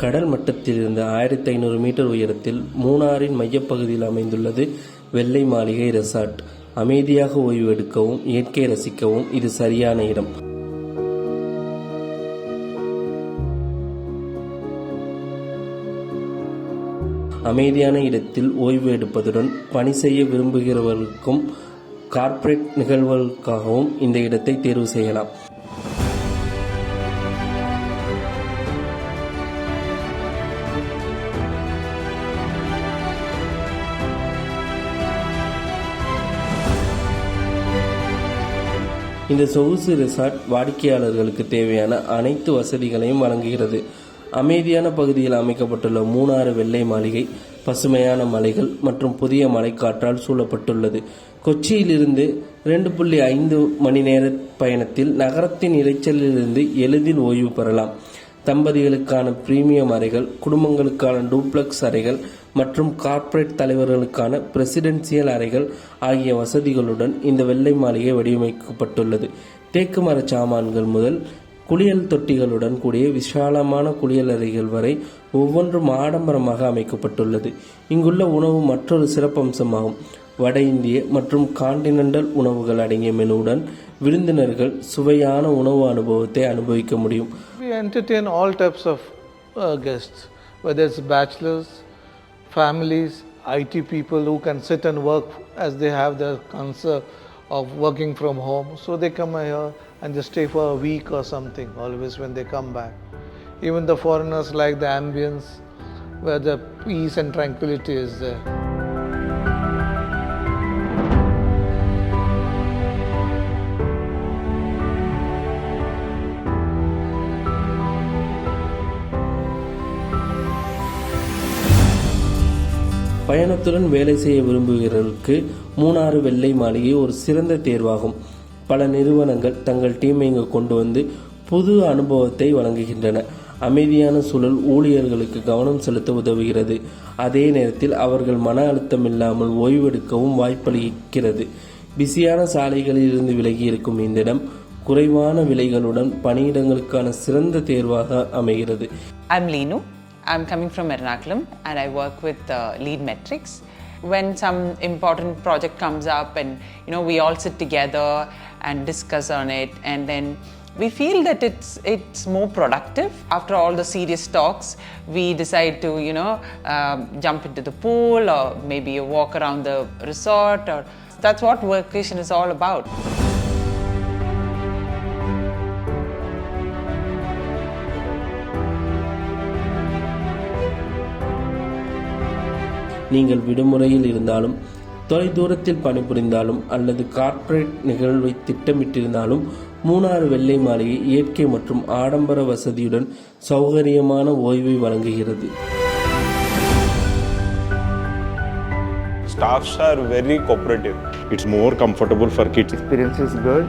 கடல் மட்டத்திலிருந்து 1500 மீட்டர் உயரத்தில் மூணாறின் மையப்பகுதியில் அமைந்துள்ளது வெள்ளை மாளிகை ரெசார்ட். அமைதியாக ஓய்வு எடுக்கவும் இயற்கை ரசிக்கவும் இது சரியான இடம். அமைதியான இடத்தில் ஓய்வு எடுப்பதுடன் பணி செய்ய விரும்புகிறவர்களுக்கும் கார்ப்பரேட் நிகழ்வுகளுக்காகவும் இந்த இடத்தை தேர்வு செய்யலாம். இந்த சொகுசு ரெசார்ட் வாடிக்கையாளர்களுக்கு தேவையான அனைத்து வசதிகளையும் வழங்குகிறது. அமைதியான பகுதியில் அமைக்கப்பட்டுள்ள மூணாறு வெள்ளை மாளிகை பசுமையான மலைகள் மற்றும் புதிய மலைக்காற்றால் சூழப்பட்டுள்ளது. கொச்சியிலிருந்து 2.5 மணி நேர பயணத்தில் நகரத்தின் இரைச்சலிலிருந்து எளிதில் ஓய்வு பெறலாம். தம்பதிகளுக்கான பிரீமியம் அறைகள், குடும்பங்களுக்கான டூப்ளக்ஸ் அறைகள் மற்றும் கார்ப்பரேட் தலைவர்களுக்கான பிரசிடென்சியல் அறைகள் ஆகிய வசதிகளுடன் இந்த வெள்ளை மாளிகை வடிவமைக்கப்பட்டுள்ளது. தேக்கு மர சாமான்கள் முதல் குளியல் தொட்டிகளுடன் கூடிய விசாலமான குளியல் அறைகள் வரை ஒவ்வொன்றும் ஆடம்பரமாக அமைக்கப்பட்டுள்ளது. இங்குள்ள உணவு மற்றொரு சிறப்பம்சமாகும். வட இந்திய மற்றும் கான்டினென்டல் உணவுகள் அடங்கிய மெனுவுடன் விருந்தினர்கள் சுவையான உணவு அனுபவத்தை அனுபவிக்க முடியும். We entertain all types of guests, whether it's bachelors, families, IT people who can sit and work as they have the concern of working from home. So they come here and just stay for a week or something, always when they come back. Even the foreigners like the ambience where the peace and tranquility is there. பயணத்துடன் வேலை செய்ய விரும்புகிறவர்களுக்கு மூணாறு வெள்ளை மாளிகை ஒரு சிறந்த தேர்வாகும். பல நிறுவனங்கள் தங்கள் டீமை இங்கு கொண்டு வந்து புது அனுபவத்தை வழங்குகின்றன. அமைதியான சூழல் ஊழியர்களுக்கு கவனம் செலுத்த உதவுகிறது. அதே நேரத்தில் அவர்கள் மன அழுத்தம் இல்லாமல் ஓய்வெடுக்கவும் வாய்ப்பளிக்கிறது. பிஸியான சாலைகளில் இருந்து விலகி இருக்கும் இந்த இடம் குறைவான விலைகளுடன் பணியிடங்களுக்கான சிறந்த தேர்வாக அமைகிறது. I'm Leenu. I'm coming from Ernakulam and I work with Lead Metrics. When some important project comes up and we all sit together and discuss on it, and then we feel that it's more productive. After all the serious talks, we decide to jump into the pool or maybe a walk around the resort, or that's what workation is all about. நீங்கள் விடுமுறையில் இருந்தாலும், தொலைதூரத்தில் பணிபுரிந்தாலும் அல்லது corporate நிகழ்வை திட்டமிட்டிருந்தாலும் மூணாறு வெள்ளை மாளிகை இயற்கை மற்றும் ஆடம்பர வசதியுடன் சௌகரியமான ஓய்வை வழங்குகிறது. Staffs are very cooperative. It's more comfortable for kids. Experience is good.